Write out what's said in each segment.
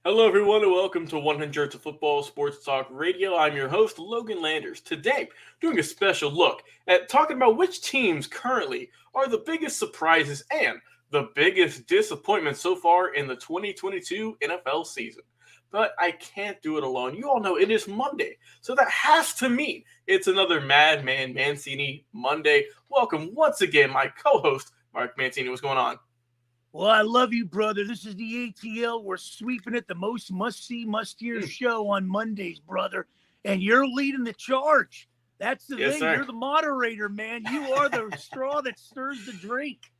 Hello, everyone, and welcome to 100 to Football Sports Talk Radio. I'm your host, Logan Landers. Today, doing a special look at talking about which teams currently are the biggest surprises and the biggest disappointments so far in the 2022 NFL season. But I can't do it alone. You all know it is Monday, so that has to mean it's another Madman Mancini Monday. Welcome once again, my co-host, Mark Mancini. What's going on? Well, I love you, brother. This is the ATL. We're sweeping it, the most must-see, must-hear show on Mondays, brother. And you're leading the charge. That's the thing. Sir. You're the moderator, man. You are the straw that stirs the drink.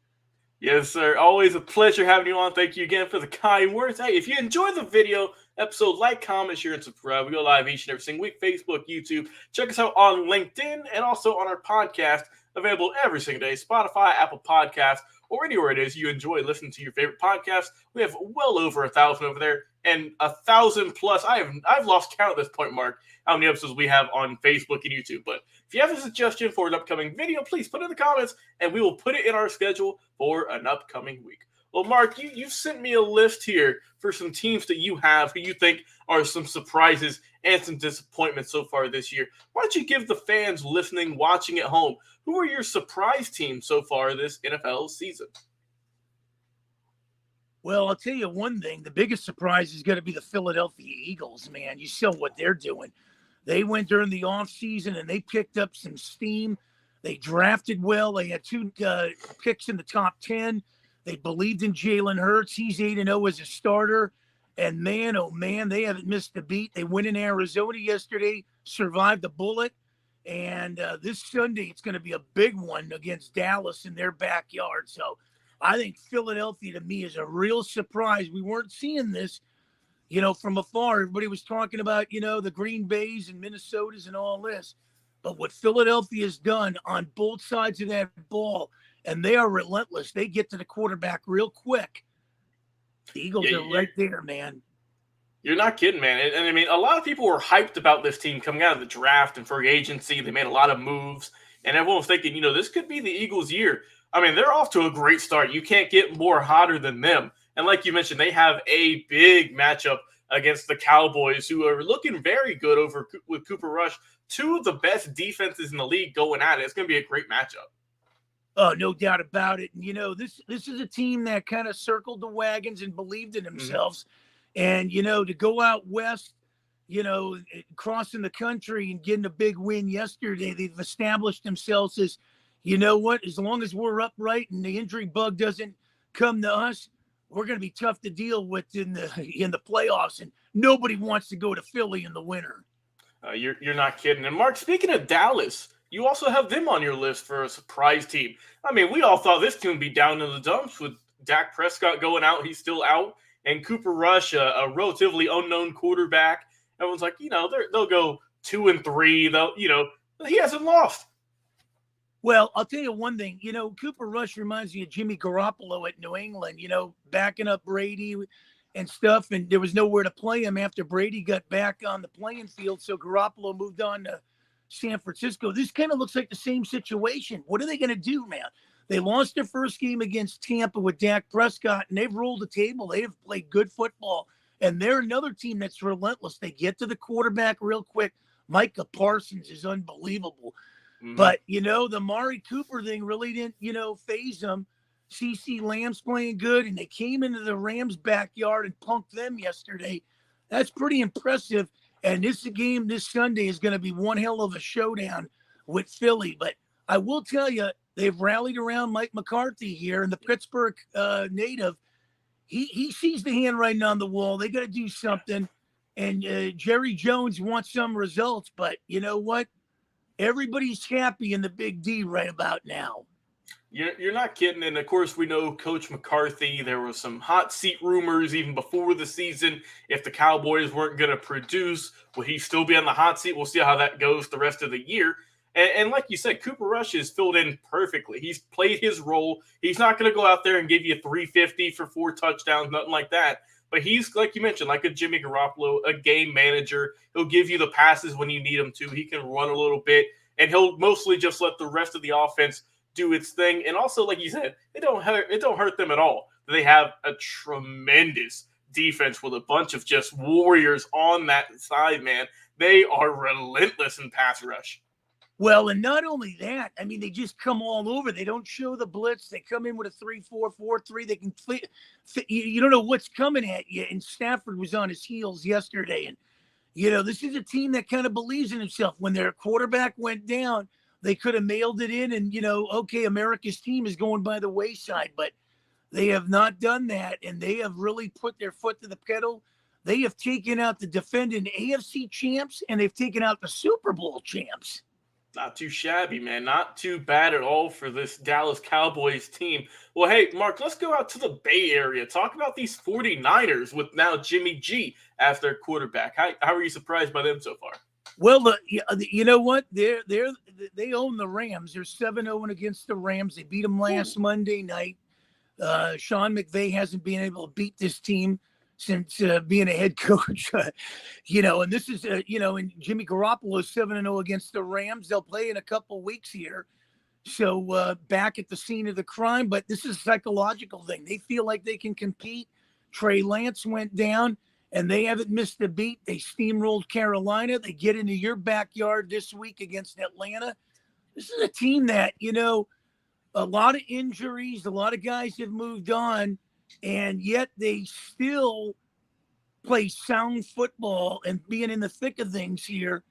Yes, sir. Always a pleasure having you on. Thank you again for the kind words. Hey, if you enjoyed the video episode, like, comment, share, and subscribe. We go live each and every single week, Facebook, YouTube. Check us out on LinkedIn and also on our podcast, available every single day, Spotify, Apple Podcasts, or anywhere it is you enjoy listening to your favorite podcast. We have well over 1,000 over there, and 1,000 plus. I've lost count at this point, Mark, how many episodes we have on Facebook and YouTube. But if you have a suggestion for an upcoming video, please put it in the comments, and we will put it in our schedule for an upcoming week. Well, Mark, you've sent me a list here for some teams that you have who you think are some surprises and some disappointments so far this year. Why don't you give the fans listening, watching at home, who are your surprise teams so far this NFL season? Well, I'll tell you one thing. The biggest surprise is going to be the Philadelphia Eagles, man. You saw what they're doing. They went during the offseason and they picked up some steam. They drafted well. They had two picks in the top 10. They believed in Jalen Hurts. He's 8-0 as a starter. And man, oh man, they haven't missed a beat. They went in Arizona yesterday, survived the bullet. And this Sunday, it's going to be a big one against Dallas in their backyard. So I think Philadelphia, to me, is a real surprise. We weren't seeing this, from afar. Everybody was talking about, the Green Bays and Minnesotas and all this. But what Philadelphia has done on both sides of that ball, and they are relentless. They get to the quarterback real quick. The Eagles are right there, man. You're not kidding, man. And I mean, a lot of people were hyped about this team coming out of the draft and free agency. They made a lot of moves, and everyone was thinking, this could be the Eagles' year. I mean, they're off to a great start. You can't get more hotter than them. And like you mentioned, they have a big matchup against the Cowboys, who are looking very good with Cooper Rush. Two of the best defenses in the league going at it. It's going to be a great matchup. Oh, no doubt about it. And, this is a team that kind of circled the wagons and believed in themselves. Mm-hmm. And, to go out west, crossing the country and getting a big win yesterday, they've established themselves as, as long as we're upright and the injury bug doesn't come to us, we're going to be tough to deal with in the playoffs. And nobody wants to go to Philly in the winter. You're not kidding. And, Mark, speaking of Dallas, you also have them on your list for a surprise team. I mean, we all thought this team would be down in the dumps with Dak Prescott going out. He's still out. And Cooper Rush, a relatively unknown quarterback. Everyone's like, they'll go 2-3. He hasn't lost. Well, I'll tell you one thing. Cooper Rush reminds me of Jimmy Garoppolo at New England, backing up Brady and stuff. And there was nowhere to play him after Brady got back on the playing field. So Garoppolo moved on to San Francisco. This kind of looks like the same situation. What are they going to do, man? They lost their first game against Tampa with Dak Prescott, and they've rolled the table. They have played good football, and they're another team that's relentless. They get to the quarterback real quick. Micah Parsons is unbelievable. Mm-hmm. But, the Mari Cooper thing really didn't, faze them. CeCe Lamb's playing good, and they came into the Rams' backyard and punked them yesterday. That's pretty impressive. And this game this Sunday is going to be one hell of a showdown with Philly. But I will tell you, they've rallied around Mike McCarthy here, and the Pittsburgh native. He sees the handwriting on the wall. They got to do something. And Jerry Jones wants some results. But you know what? Everybody's happy in the Big D right about now. You're not kidding. And, of course, we know Coach McCarthy. There were some hot seat rumors even before the season. If the Cowboys weren't going to produce, would he still be on the hot seat? We'll see how that goes the rest of the year. And like you said, Cooper Rush is filled in perfectly. He's played his role. He's not going to go out there and give you 350 for 4 touchdowns, nothing like that. But he's, like you mentioned, like a Jimmy Garoppolo, a game manager. He'll give you the passes when you need him to. He can run a little bit, and he'll mostly just let the rest of the offense do its thing. And also, like you said, it don't hurt them at all. They have a tremendous defense with a bunch of just warriors on that side, man. They are relentless in pass rush. Well, and not only that, I mean, they just come all over. They don't show the blitz. They come in with a 3-4-4-3. They can you don't know what's coming at you. And Stafford was on his heels yesterday. And, this is a team that kind of believes in itself. When their quarterback went down, they could have mailed it in and, okay, America's team is going by the wayside. But they have not done that, and they have really put their foot to the pedal. They have taken out the defending AFC champs, and they've taken out the Super Bowl champs. Not too shabby, man. Not too bad at all for this Dallas Cowboys team. Well, hey, Mark, let's go out to the Bay Area. Talk about these 49ers with now Jimmy G as their quarterback. How are you surprised by them so far? Well, you know what? They own the Rams. They're 7-0 against the Rams. They beat them last Monday night. Sean McVay hasn't been able to beat this team since being a head coach, and this is, and Jimmy Garoppolo is 7-0 against the Rams. They'll play in a couple weeks here. So back at the scene of the crime, but this is a psychological thing. They feel like they can compete. Trey Lance went down and they haven't missed a beat. They steamrolled Carolina. They get into your backyard this week against Atlanta. This is a team that, a lot of injuries, a lot of guys have moved on, and yet they still play sound football and being in the thick of things here.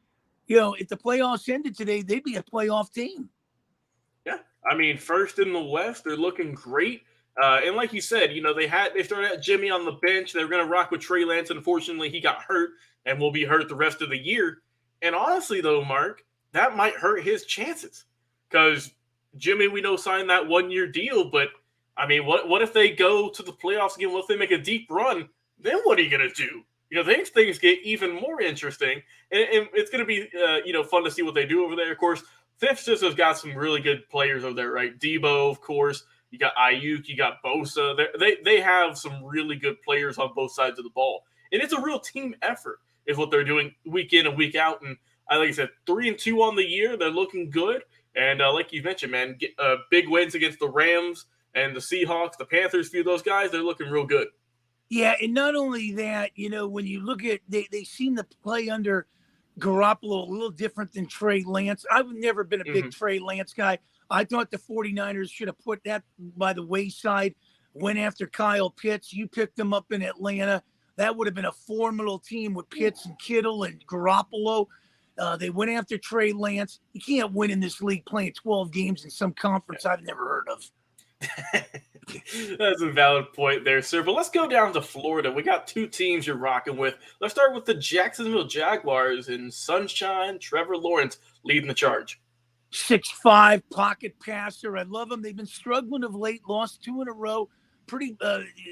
If the playoffs ended today, they'd be a playoff team. Yeah, I mean, first in the West, they're looking great. And like you said, they started at Jimmy on the bench. They were going to rock with Trey Lance. Unfortunately, he got hurt and will be hurt the rest of the year. And honestly, though, Mark, that might hurt his chances because Jimmy, we know, signed that 1-year deal, but I mean, what if they go to the playoffs again? What if they make a deep run? Then what are you going to do? Things get even more interesting, and it's going to be, fun to see what they do over there. Of course, San Francisco's got some really good players over there, right? Debo, of course. You got Ayuk, you got Bosa. They have some really good players on both sides of the ball, and it's a real team effort is what they're doing week in and week out. And like I said, 3-2 on the year. They're looking good, and like you mentioned, man, big wins against the Rams and the Seahawks, the Panthers, few of those guys, they're looking real good. Yeah, and not only that, when you look at they seem to play under Garoppolo a little different than Trey Lance. I've never been a big Trey Lance guy. I thought the 49ers should have put that by the wayside, went after Kyle Pitts. You picked them up in Atlanta. That would have been a formidable team with Pitts and Kittle and Garoppolo. They went after Trey Lance. You can't win in this league playing 12 games in some conference I've never heard of. That's a valid point there, sir. But let's go down to Florida. We got two teams you're rocking with. Let's start with the Jacksonville Jaguars and Sunshine Trevor Lawrence leading the charge. 6'5", pocket passer. I love him. They've been struggling of late, lost 2 in a row. Pretty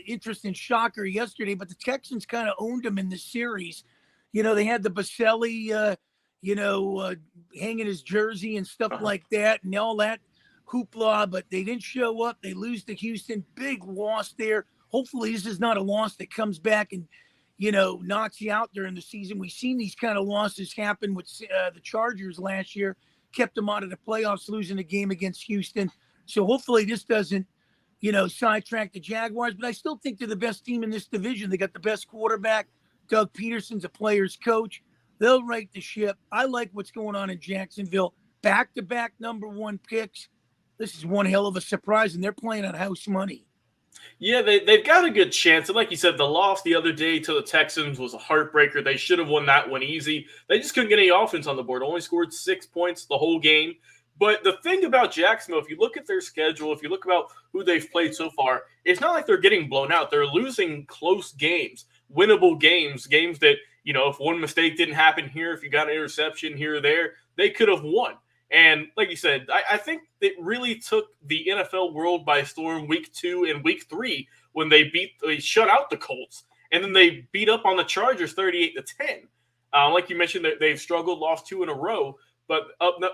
interesting shocker yesterday, but the Texans kind of owned him in the series. They had the Baselli, hanging his jersey and stuff like that and all that hoopla, but they didn't show up. They lose to Houston. Big loss there. Hopefully this is not a loss that comes back and, knocks you out during the season. We've seen these kind of losses happen with the Chargers last year, kept them out of the playoffs, losing a game against Houston. So hopefully this doesn't, sidetrack the Jaguars, but I still think they're the best team in this division. They got the best quarterback. Doug Peterson's a player's coach. They'll right the ship. I like what's going on in Jacksonville. Back-to-back number 1 picks. This is one hell of a surprise, and they're playing on house money. Yeah, they've got a good chance. And like you said, the loss the other day to the Texans was a heartbreaker. They should have won that one easy. They just couldn't get any offense on the board. Only scored 6 points the whole game. But the thing about Jacksonville, if you look at their schedule, if you look about who they've played so far, it's not like they're getting blown out. They're losing close games, winnable games that, if one mistake didn't happen here, if you got an interception here or there, they could have won. And like you said, I think it really took the NFL world by storm week 2 and week 3 when they shut out the Colts. And then they beat up on the Chargers 38-10. Like you mentioned, they've struggled, lost 2 in a row. But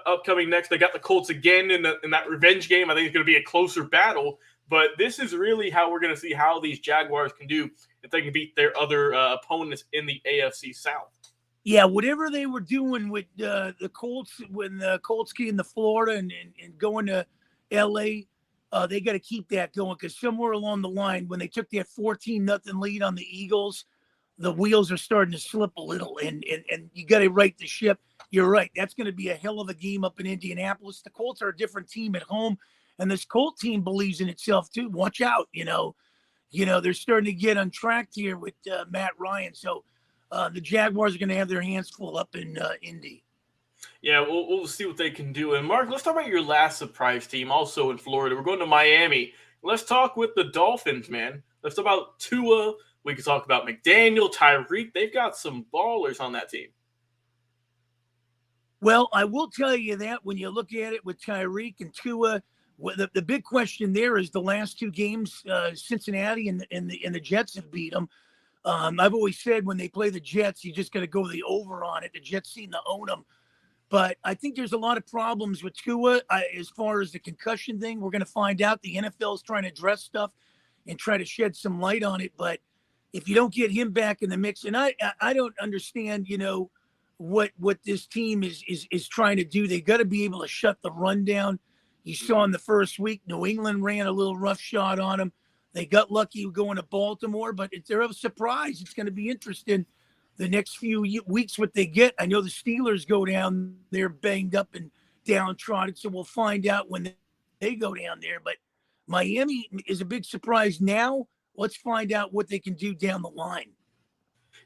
upcoming next, they got the Colts again in that revenge game. I think it's going to be a closer battle. But this is really how we're going to see how these Jaguars can do if they can beat their other opponents in the AFC South. Yeah, whatever they were doing with the Colts when the Colts came to Florida and going to L.A., They got to keep that going, because somewhere along the line, when they took that 14-0 lead on the Eagles, the wheels are starting to slip a little, and you got to right the ship. You're right. That's going to be a hell of a game up in Indianapolis. The Colts are a different team at home, and this Colt team believes in itself too. Watch out, they're starting to get untracked here with Matt Ryan. So the Jaguars are going to have their hands full up in Indy. Yeah, we'll see what they can do. And Mark, let's talk about your last surprise team, also in Florida. We're going to Miami. Let's talk with the Dolphins, man. Let's talk about Tua. We can talk about McDaniel, Tyreek. They've got some ballers on that team. Well, I will tell you that when you look at it with Tyreek and Tua, the big question there is the last two games, Cincinnati and the Jets have beat them. I've always said when they play the Jets, you just got to go the over on it. The Jets seem to own them. But I think there's a lot of problems with Tua as far as the concussion thing. We're going to find out. The NFL is trying to address stuff and try to shed some light on it. But if you don't get him back in the mix, and I don't understand, what this team is trying to do. They got to be able to shut the run down. You saw in the first week, New England ran a little rough shot on them. They got lucky going to Baltimore, but if they're a surprise, it's going to be interesting the next few weeks what they get. I know the Steelers go down there banged up and downtrodden, so we'll find out when they go down there. But Miami is a big surprise now. Let's find out what they can do down the line.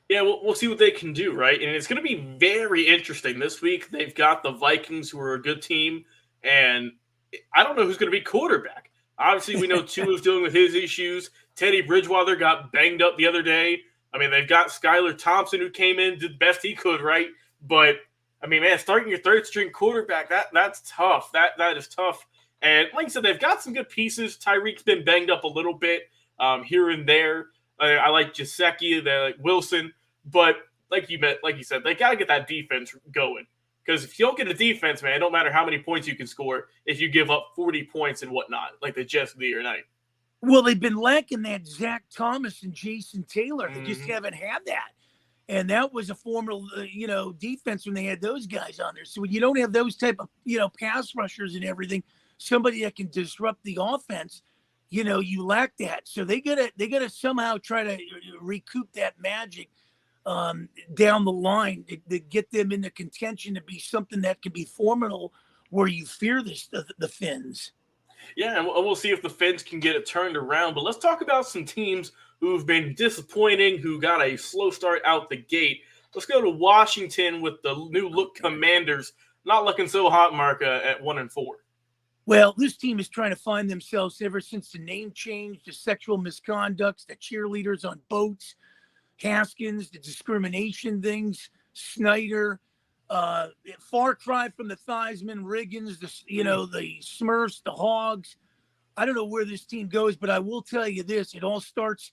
Yeah, we'll see what they can do, right? And it's going to be very interesting this week. They've got the Vikings, who are a good team, and I don't know who's going to be quarterback. Obviously, we know Tua's dealing with his issues. Teddy Bridgewater got banged up the other day. I mean, they've got Skylar Thompson, who came in, did the best he could, right? But, I mean, man, starting your third-string quarterback, that's tough. That is tough. And like I said, they've got some good pieces. Tyreek's been banged up a little bit here and there. I like Gesicki, like Wilson. But like you said, they got to get that defense going. Because if you don't get a defense, man, it don't matter how many points you can score if you give up 40 points and whatnot, like the Jets the other night. Well, they've been lacking that Zach Thomas and Jason Taylor. They just haven't had that. And that was a former, defense when they had those guys on there. So when you don't have those type of, pass rushers and everything, somebody that can disrupt the offense, you lack that. So they gotta somehow try to recoup that magic down the line to get them into contention to be something that can be formidable where you fear the Finns. Yeah, and we'll see if the Finns can get it turned around. But let's talk about some teams who've been disappointing, who got a slow start out the gate. Let's go to Washington with the new look Commanders. Not looking so hot, Mark, at 1-4. Well, this team is trying to find themselves ever since the name change, the sexual misconducts, the cheerleaders on boats, Haskins, the discrimination things, Snyder, far cry from the Theismann, Riggins, the Smurfs, the Hogs. I don't know where this team goes, but I will tell you this. It all starts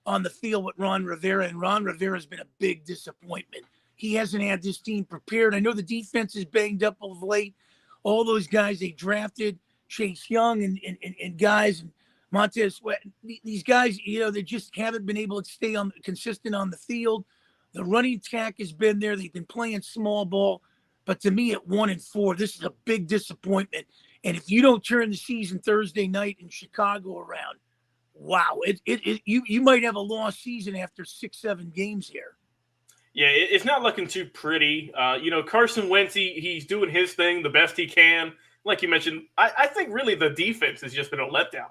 on the field with Ron Rivera, and Ron Rivera has been a big disappointment. He hasn't had this team prepared. I know the defense is banged up of late. All those guys they drafted, Chase Young and guys, and Montez Sweat, these guys, they just haven't been able to stay consistent on the field. The running attack has been there. They've been playing small ball. But to me, at 1-4, this is a big disappointment. And if you don't turn the season Thursday night in Chicago around, wow, you might have a lost season after 6-7 games here. Yeah, it's not looking too pretty. Carson Wentz, he's doing his thing the best he can. Like you mentioned, I think really the defense has just been a letdown.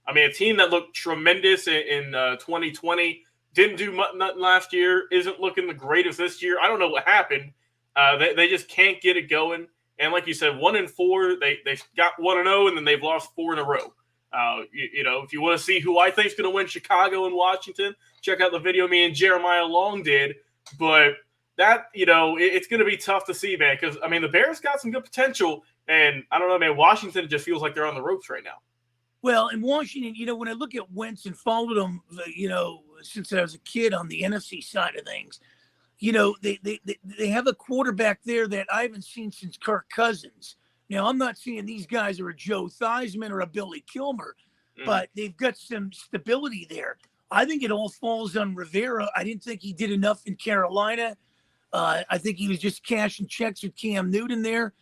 I mean, a team that looked tremendous in 2020, didn't do nothing last year, isn't looking the greatest this year. I don't know what happened. They just can't get it going. And like you said, 1-4, they got 1-0, and then they've lost 4 in a row. If you want to see who I think is going to win Chicago and Washington, check out the video me and Jeremiah Long did. But that, it's going to be tough to see, man, because, I mean, the Bears got some good potential, and I don't know, man, Washington just feels like they're on the ropes right now. Well, in Washington, when I look at Wentz and followed him, since I was a kid on the NFC side of things, they have a quarterback there that I haven't seen since Kirk Cousins. Now, I'm not saying these guys are a Joe Theismann or a Billy Kilmer, but they've got some stability there. I think it all falls on Rivera. I didn't think he did enough in Carolina. I think he was just cashing checks with Cam Newton there.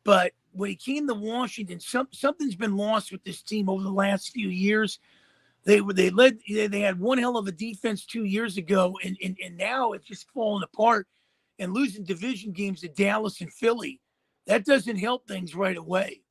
But when he came to Washington, something's been lost with this team over the last few years. They had one hell of a defense 2 years ago, and now it's just falling apart and losing division games to Dallas and Philly. That doesn't help things right away.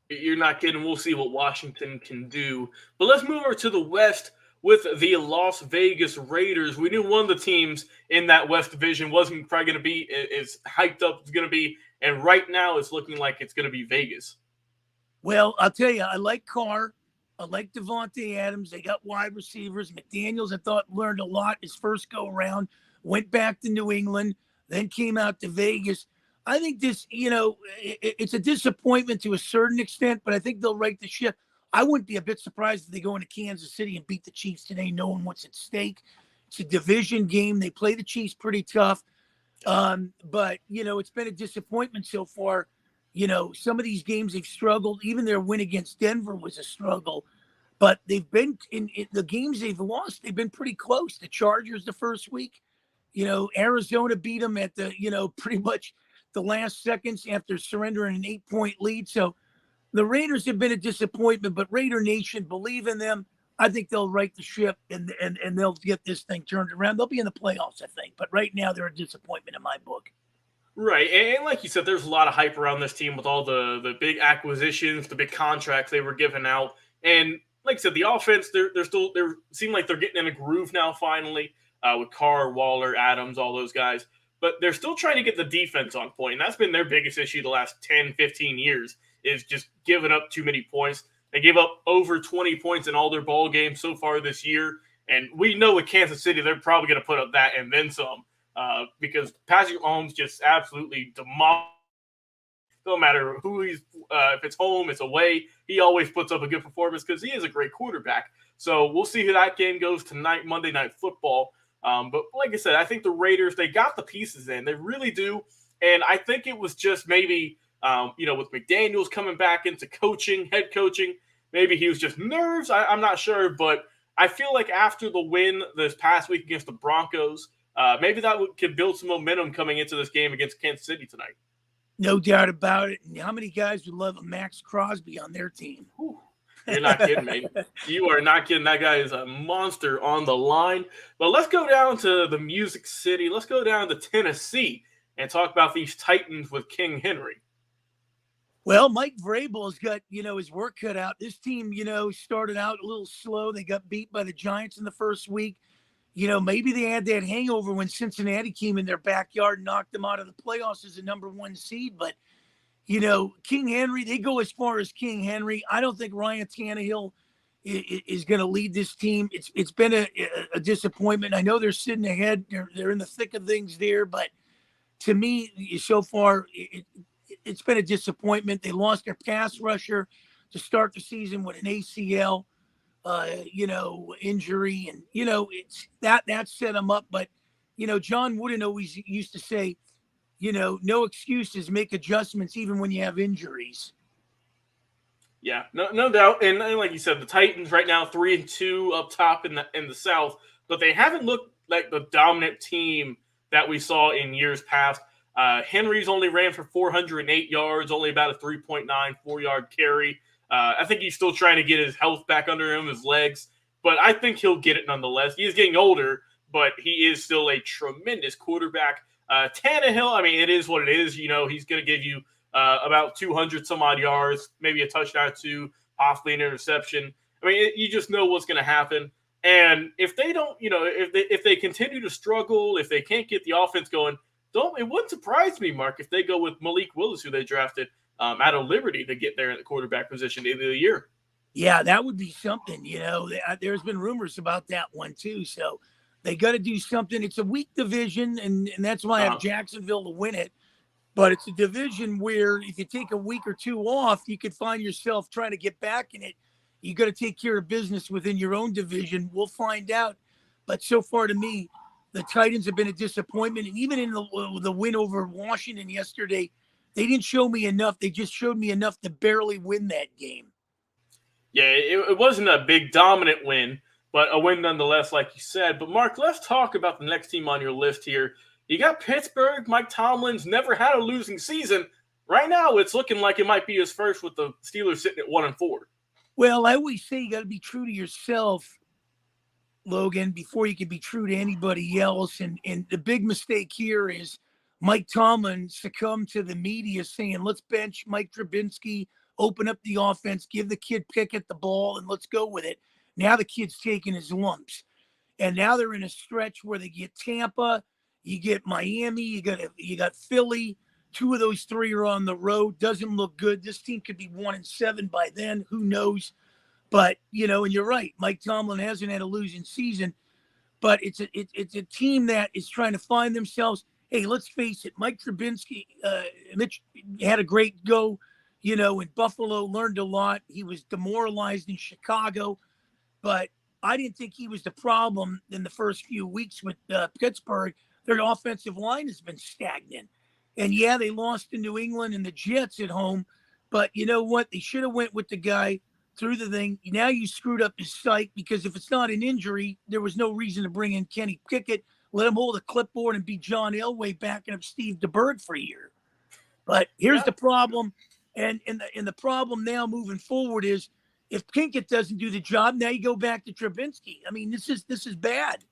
You're not kidding. We'll see what Washington can do. But let's move over to the West with the Las Vegas Raiders. We knew one of the teams in that West division wasn't probably going to be as hyped up as it's going to be. And right now it's looking like it's going to be Vegas. Well, I'll tell you, I like Carr. I like Devontae Adams. They got wide receivers. McDaniels, I thought, learned a lot his first go around. Went back to New England, then came out to Vegas. I think this, it's a disappointment to a certain extent, but I think they'll right the ship. I wouldn't be a bit surprised if they go into Kansas City and beat the Chiefs today, knowing what's at stake. It's a division game. They play the Chiefs pretty tough. But, it's been a disappointment so far. Some of these games they've struggled. Even their win against Denver was a struggle. But they've been in the games they've lost. They've been pretty close. The Chargers the first week. Arizona beat them at the, pretty much the last seconds after surrendering an 8-point lead. So the Raiders have been a disappointment, but Raider Nation, believe in them. I think they'll right the ship and they'll get this thing turned around. They'll be in the playoffs, I think. But right now they're a disappointment in my book. Right. And like you said, there's a lot of hype around this team with all the big acquisitions, the big contracts they were giving out. And like I said, the offense, they seem like they're getting in a groove now finally with Carr, Waller, Adams, all those guys. But they're still trying to get the defense on point. And that's been their biggest issue the last 10, 15 years is just giving up too many points. They gave up over 20 points in all their ball games so far this year. And we know with Kansas City, they're probably going to put up that and then some because Patrick Mahomes just absolutely demolished. No matter who he's, if it's home, it's away, he always puts up a good performance because he is a great quarterback. So we'll see who that game goes tonight, Monday Night Football. But like I said, I think the Raiders, they got the pieces in. They really do. And I think it was just maybe, with McDaniels coming back into coaching, head coaching, maybe he was just nerves. I'm not sure. But I feel like after the win this past week against the Broncos, maybe that could build some momentum coming into this game against Kansas City tonight. No doubt about it. And how many guys would love a Max Crosby on their team? Whew. You're not kidding, man. You are not kidding. That guy is a monster on the line. But let's go down to the Music City. Let's go down to Tennessee and talk about these Titans with King Henry. Well, Mike Vrabel's got, his work cut out. This team, started out a little slow. They got beat by the Giants in the first week. Maybe they had that hangover when Cincinnati came in their backyard and knocked them out of the playoffs as a number one seed. But, King Henry, they go as far as King Henry. I don't think Ryan Tannehill is going to lead this team. It's been a disappointment. I know they're sitting ahead. They're in the thick of things there. But to me, so far, it's been a disappointment. They lost their pass rusher to start the season with an ACL. Injury and, it's that set them up. But, John Wooden always used to say, no excuses, make adjustments, even when you have injuries. Yeah, no doubt. And like you said, the Titans right now 3-2 up top in the South, but they haven't looked like the dominant team that we saw in years past. Henry's only ran for 408 yards, only about a 3.94 yard carry. I think he's still trying to get his health back under him, his legs, but I think he'll get it nonetheless. He is getting older, but he is still a tremendous quarterback. Tannehill, it is what it is. He's going to give you about 200 some odd yards, maybe a touchdown or two, possibly an interception. You just know what's going to happen. And if they don't, if they continue to struggle, if they can't get the offense going, it wouldn't surprise me, Mark, if they go with Malik Willis, who they drafted out of Liberty to get there in the quarterback position at the end of the year. Yeah, that would be something. There's been rumors about that one too. So they got to do something. It's a weak division, and that's why I have Jacksonville to win it. But it's a division where if you take a week or two off, you could find yourself trying to get back in it. You got to take care of business within your own division. We'll find out. But so far, to me, the Titans have been a disappointment. And even in the win over Washington yesterday, they didn't show me enough. They just showed me enough to barely win that game. Yeah, it wasn't a big dominant win, but a win nonetheless, like you said. But, Mark, let's talk about the next team on your list here. You got Pittsburgh. Mike Tomlin's never had a losing season, right now it's looking like it might be his first with the Steelers sitting at 1-4. Well, I always say you got to be true to yourself, Logan, before you can be true to anybody else. And the big mistake here is Mike Tomlin succumbed to the media saying, let's bench Mike Trubinsky, open up the offense, give the kid Pickett the ball, and let's go with it. Now the kid's taking his lumps. And now they're in a stretch where they get Tampa, you get Miami, you got Philly. 2 of those 3 are on the road. Doesn't look good. This team could be 1-7 by then. Who knows? But, and you're right. Mike Tomlin hasn't had a losing season, but it's a team that is trying to find themselves. Hey, let's face it. Mike Trubinsky, Mitch had a great go, in Buffalo, learned a lot. He was demoralized in Chicago, but I didn't think he was the problem in the first few weeks with Pittsburgh. Their offensive line has been stagnant. And yeah, they lost to New England and the Jets at home, but you know what? They should have went with the guy through the thing. Now you screwed up his sight, because if it's not an injury, there was no reason to bring in Kenny Pickett, let him hold a clipboard and be John Elway backing up Steve DeBerg for a year. But here's the problem. And the problem now moving forward is, if Pinkett doesn't do the job, now you go back to Trubinsky. I mean, this is bad.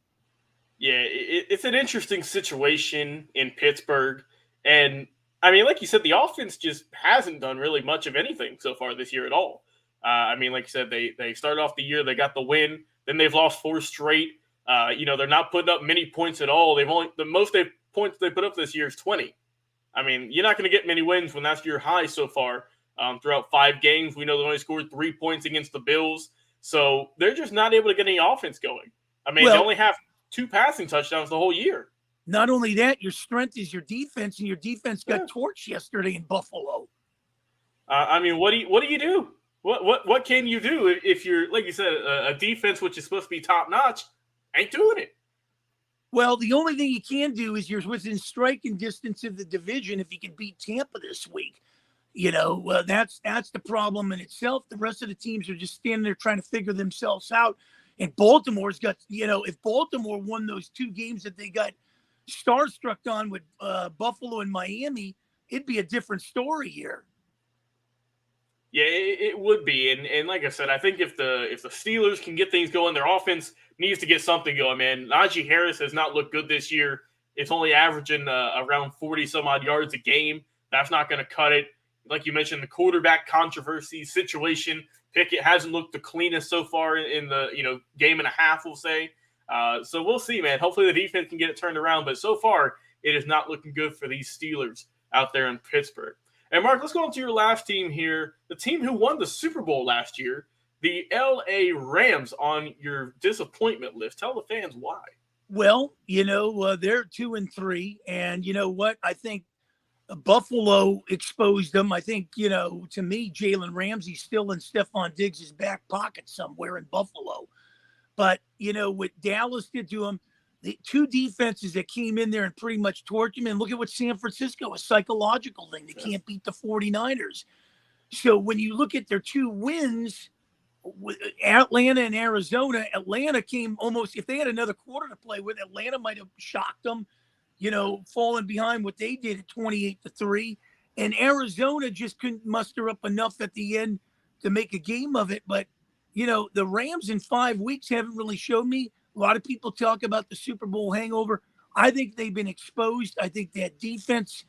Yeah, it's an interesting situation in Pittsburgh. And, I mean, like you said, the offense just hasn't done really much of anything so far this year at all. I mean, like you said, they started off the year, they got the win, then they've lost 4 straight. They're not putting up many points at all. The most points they put up this year is 20. I mean, you're not going to get many wins when that's your high so far. Throughout 5 games, we know they only scored 3 points against the Bills. So they're just not able to get any offense going. I mean, they only have 2 passing touchdowns the whole year. Not only that, your strength is your defense, and your defense got torched yesterday in Buffalo. I mean, what do you do? What can you do if you're, like you said, a defense which is supposed to be top notch ain't doing it? Well, the only thing you can do is you're within striking distance of the division if you can beat Tampa this week. That's the problem in itself. The rest of the teams are just standing there trying to figure themselves out. And Baltimore's got, if Baltimore won those 2 games that they got starstruck on with Buffalo and Miami, it'd be a different story here. Yeah, it would be, and like I said, I think if the Steelers can get things going, their offense needs to get something going. Man, Najee Harris has not looked good this year. It's only averaging around 40 some odd yards a game. That's not going to cut it. Like you mentioned, the quarterback controversy situation. Pickett hasn't looked the cleanest so far in the game and a half, we'll say. So we'll see, man. Hopefully the defense can get it turned around, but so far it is not looking good for these Steelers out there in Pittsburgh. And Mark, let's go on to your last team here, the team who won the Super Bowl last year, the LA Rams, on your disappointment list. Tell the fans why. Well, they're 2-3, and you know what? I think Buffalo exposed them. I think, to me, Jalen Ramsey's still in Stephon Diggs' back pocket somewhere in Buffalo. But, what Dallas did to him, the 2 defenses that came in there and pretty much torched him. And look at what San Francisco, a psychological thing. They can't beat the 49ers. So when you look at their 2 wins, with Atlanta and Arizona, Atlanta came almost, if they had another quarter to play with, Atlanta might have shocked them, falling behind what they did at 28-3. And Arizona just couldn't muster up enough at the end to make a game of it. But, the Rams in 5 weeks haven't really showed me. A lot of people talk about the Super Bowl hangover. I think they've been exposed. I think that defense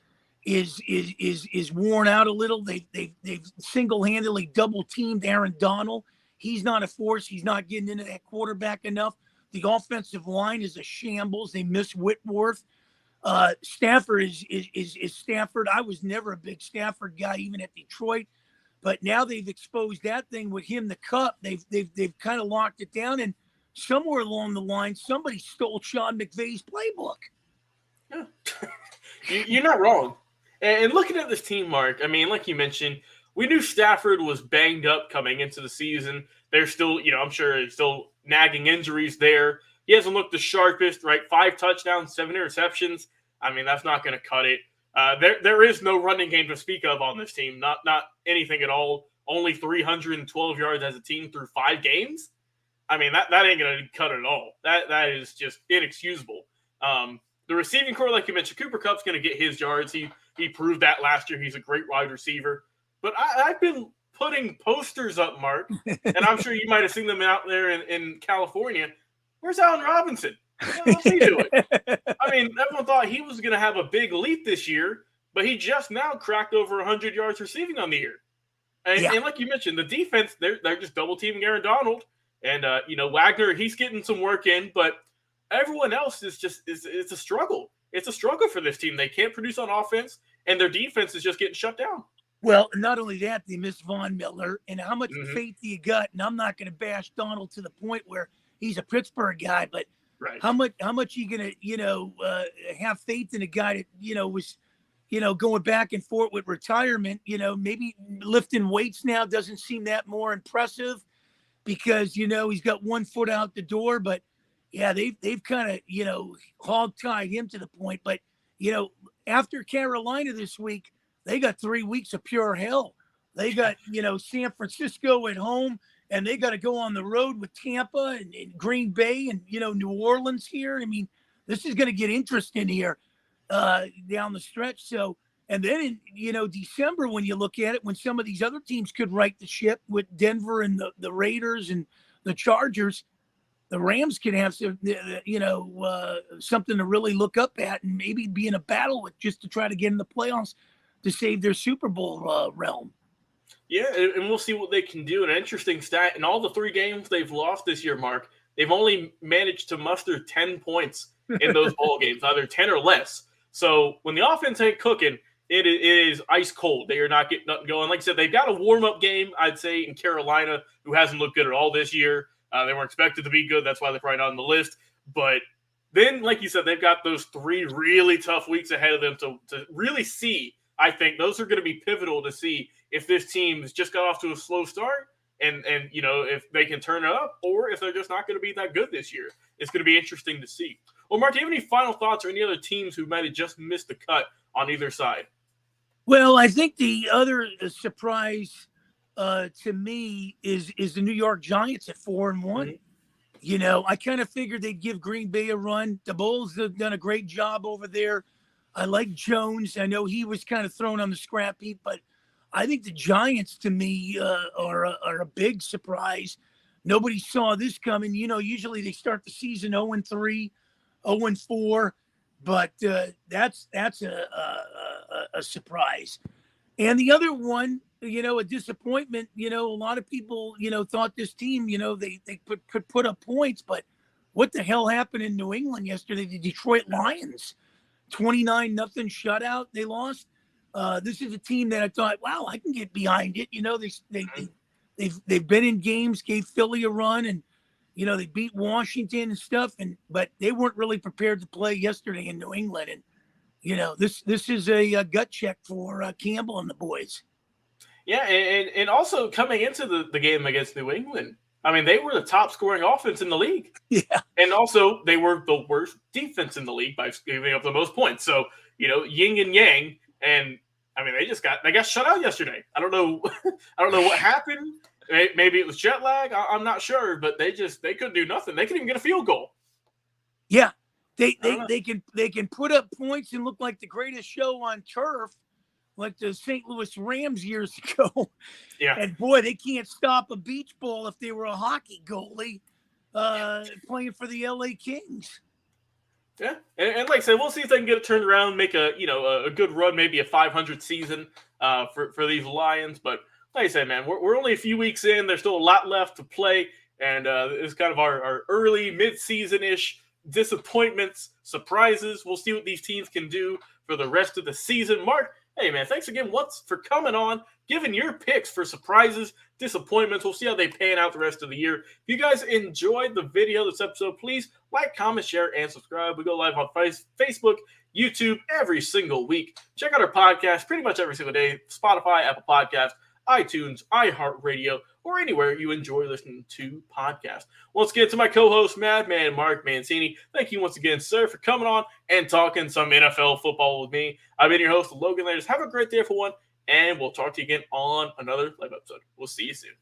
is worn out a little. They've single-handedly double-teamed Aaron Donald. He's not a force. He's not getting into that quarterback enough. The offensive line is a shambles. They miss Whitworth. Stafford is Stafford. I was never a big Stafford guy, even at Detroit. But now they've exposed that thing with him, the cup. They've kind of locked it down, and somewhere along the line, somebody stole Sean McVay's playbook. Yeah. You're not wrong. And looking at this team, Mark, I mean, like you mentioned, we knew Stafford was banged up coming into the season. There's still, I'm sure there's still nagging injuries there. He hasn't looked the sharpest, right? 5 touchdowns, 7 interceptions. I mean, that's not going to cut it. There is no running game to speak of on this team. Not anything at all. Only 312 yards as a team through 5 games. I mean, that ain't going to cut it at all. That is just inexcusable. The receiving core, like you mentioned, Cooper Kupp's going to get his yards. He proved that last year. He's a great wide receiver. But I've been putting posters up, Mark, and I'm sure you might have seen them out there in California. Where's Allen Robinson? What's he doing? I mean, everyone thought he was going to have a big leap this year, but he just now cracked over 100 yards receiving on the year. And like you mentioned, the defense, they're just double-teaming Aaron Donald. And, Wagner, he's getting some work in, but everyone else is just it's a struggle. It's a struggle for this team. They can't produce on offense, and their defense is just getting shut down. Well, not only that, they missed Von Miller. And how much faith do you got? And I'm not going to bash Donald to the point where he's a Pittsburgh guy, but how much are you going to, have faith in a guy that, was, going back and forth with retirement, maybe lifting weights now doesn't seem that more impressive because, he's got 1 foot out the door, but yeah, they've kind of, hog-tied him to the point. But, after Carolina this week, they got 3 weeks of pure hell. They got, San Francisco at home, and they got to go on the road with Tampa and Green Bay and, New Orleans here. I mean, this is going to get interesting here down the stretch. So, and then in, December, when you look at it, when some of these other teams could right the ship with Denver and the Raiders and the Chargers, the Rams can have some, something to really look up at and maybe be in a battle with just to try to get in the playoffs to save their Super Bowl realm. Yeah, and we'll see what they can do. An interesting stat, in all the 3 games they've lost this year, Mark, they've only managed to muster 10 points in those bowl games, either 10 or less. So when the offense ain't cooking, it is ice cold. They are not getting nothing going. Like I said, they've got a warm-up game, I'd say, in Carolina, who hasn't looked good at all this year. They weren't expected to be good. That's why they're right on the list. But then, like you said, they've got those 3 really tough weeks ahead of them to really see. I think those are going to be pivotal to see if this team has just got off to a slow start and if they can turn it up or if they're just not going to be that good this year. It's going to be interesting to see. Well, Mark, do you have any final thoughts or any other teams who might have just missed the cut on either side? Well, I think the other surprise to me is the New York Giants at 4-1. I kind of figured they'd give Green Bay a run. The Bulls have done a great job over there. I like Jones. I know he was kind of thrown on the scrap heap, but I think the Giants, to me, are a big surprise. Nobody saw this coming. Usually they start the season 0-3, 0-4, but that's a surprise. And the other one, a disappointment. A lot of people, thought this team, they could put up points, but what the hell happened in New England yesterday? The Detroit Lions. 29-0 shutout they lost. This is a team that I thought, wow, I can get behind it. They've been in games, gave Philly a run, and they beat Washington and stuff. But they weren't really prepared to play yesterday in New England. And this is a gut check for Campbell and the boys. Yeah, and also coming into the game against New England, I mean, they were the top scoring offense in the league. Yeah. And also they were the worst defense in the league by giving up the most points. So, yin and yang. And I mean, they got shut out yesterday. I don't know what happened. Maybe it was jet lag. I'm not sure, but they couldn't do nothing. They couldn't even get a field goal. Yeah. They can put up points and look like the greatest show on turf, like the St. Louis Rams years ago. Yeah. And boy, they can't stop a beach ball if they were a hockey goalie playing for the LA Kings. Yeah. And like I said, we'll see if they can get it turned around, make a good run, maybe a 500 season for these Lions. But like I said, man, we're only a few weeks in. There's still a lot left to play. And it's kind of our early mid-season-ish disappointments, surprises. We'll see what these teams can do for the rest of the season. Mark, hey, man, thanks again once for coming on, giving your picks for surprises, disappointments. We'll see how they pan out the rest of the year. If you guys enjoyed the video, this episode, please like, comment, share, and subscribe. We go live on Facebook, YouTube every single week. Check out our podcast pretty much every single day. Spotify, Apple Podcasts, iTunes, iHeartRadio, or anywhere you enjoy listening to podcasts. Once again, to my co-host, Madman Mark Mancini, thank you once again, sir, for coming on and talking some NFL football with me. I've been your host, Logan Landers. Have a great day, everyone, and we'll talk to you again on another live episode. We'll see you soon.